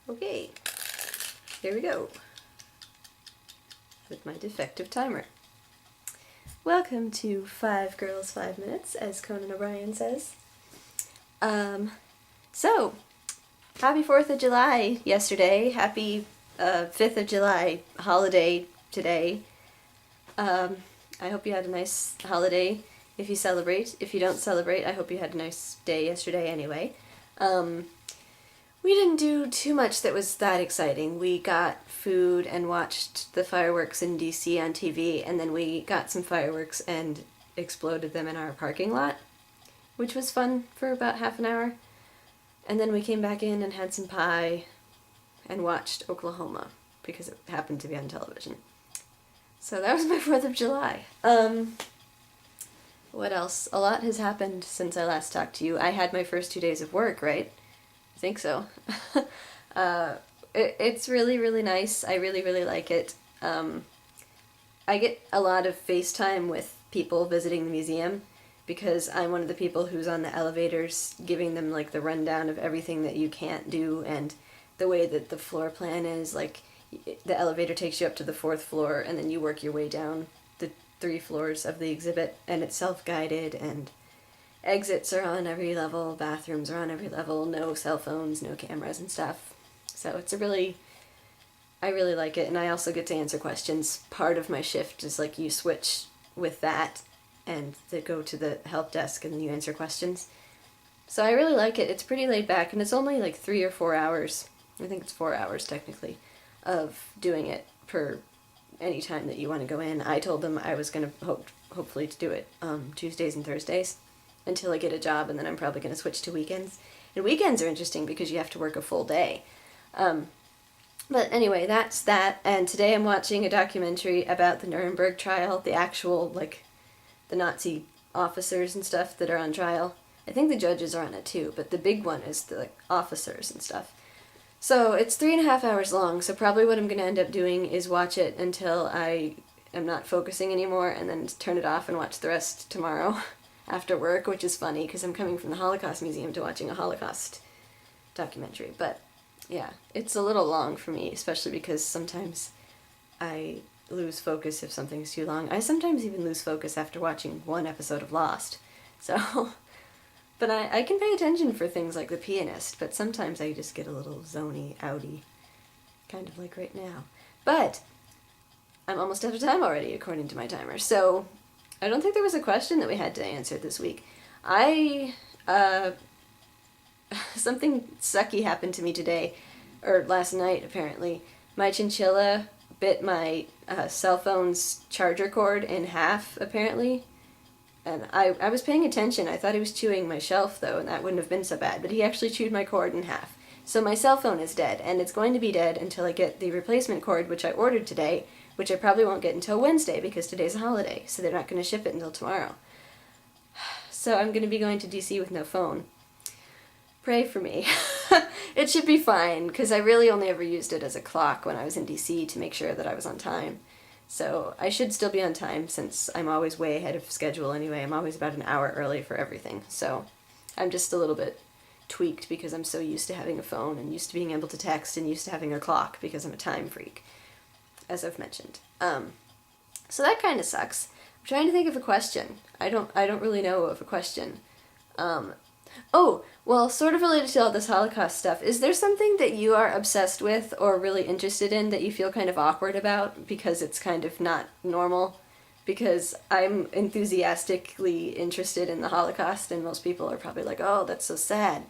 Okay, here we go with my defective timer. Welcome to 5 Girls, 5 Minutes, as Conan O'Brien says. So, happy 4th of July yesterday, happy 5th of July holiday today. I hope you had a nice holiday if you celebrate. If you don't celebrate, I hope you had a nice day yesterday anyway. We didn't do too much that was that exciting. We got food and watched the fireworks in DC on TV, and then we got some fireworks and exploded them in our parking lot, which was fun for about half an hour. And then we came back in and had some pie and watched Oklahoma, because it happened to be on television. So that was my 4th of July. What else? A lot has happened since I last talked to you. I had my first 2 days of work, right? I think so. It's really, really nice. I really, really like it. I get a lot of FaceTime with people visiting the museum because I'm one of the people who's on the elevators giving them like the rundown of everything that you can't do and the way that the floor plan is. Like, the elevator takes you up to the 4th floor and then you work your way down the 3 floors of the exhibit, and it's self-guided, and exits are on every level, bathrooms are on every level, no cell phones, no cameras and stuff. So it's I really like it, and I also get to answer questions. Part of my shift is like you switch with that and they go to the help desk and you answer questions. So I really like it. It's pretty laid back, and it's only like 3 or 4 hours. I think it's 4 hours technically of doing it per any time that you want to go in. I told them I was going to hopefully to do it Tuesdays and Thursdays until I get a job, and then I'm probably going to switch to weekends. And weekends are interesting because you have to work a full day. But anyway, that's that. And today I'm watching a documentary about the Nuremberg trial, the actual, like, the Nazi officers and stuff that are on trial. I think the judges are on it too, but the big one is the officers and stuff. So it's 3.5 hours long, so probably what I'm going to end up doing is watch it until I am not focusing anymore, and then turn it off and watch the rest tomorrow after work, which is funny because I'm coming from the Holocaust Museum to watching a Holocaust documentary. But yeah, it's a little long for me, especially because sometimes I lose focus if something's too long. I sometimes even lose focus after watching one episode of Lost. So, but I can pay attention for things like The Pianist, but sometimes I just get a little zony, outy, kind of like right now. But I'm almost out of time already, according to my timer. So I don't think there was a question that we had to answer this week. Something sucky happened to me today, or last night apparently. My chinchilla bit my cell phone's charger cord in half, apparently. And I was paying attention. I thought he was chewing my shelf, though, and that wouldn't have been so bad. But he actually chewed my cord in half. So my cell phone is dead, and it's going to be dead until I get the replacement cord, which I ordered today, which I probably won't get until Wednesday because today's a holiday, so they're not going to ship it until tomorrow. So I'm going to be going to DC with no phone. Pray for me. It should be fine, because I really only ever used it as a clock when I was in DC to make sure that I was on time. So I should still be on time, since I'm always way ahead of schedule anyway. I'm always about an hour early for everything. So I'm just a little bit tweaked because I'm so used to having a phone and used to being able to text and used to having a clock because I'm a time freak, as I've mentioned. So that kind of sucks. I'm trying to think of a question. I don't really know of a question. Oh, well, sort of related to all this Holocaust stuff, is there something that you are obsessed with or really interested in that you feel kind of awkward about because it's kind of not normal? Because I'm enthusiastically interested in the Holocaust, and most people are probably like, oh, that's so sad.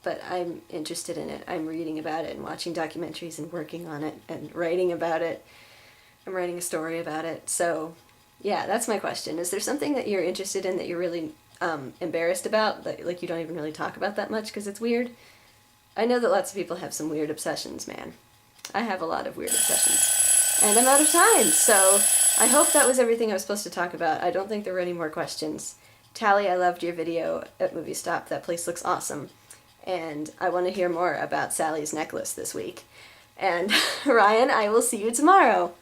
But I'm interested in it. I'm reading about it and watching documentaries and working on it and writing about it. I'm writing a story about it. So, yeah, that's my question. Is there something that you're interested in that you're really embarrassed about, that like you don't even really talk about that much because it's weird? I know that lots of people have some weird obsessions, man. I have a lot of weird obsessions. And I'm out of time, so I hope that was everything I was supposed to talk about. I don't think there were any more questions. Tally, I loved your video at Movie Stop. That place looks awesome. And I want to hear more about Sally's necklace this week. And Ryan, I will see you tomorrow.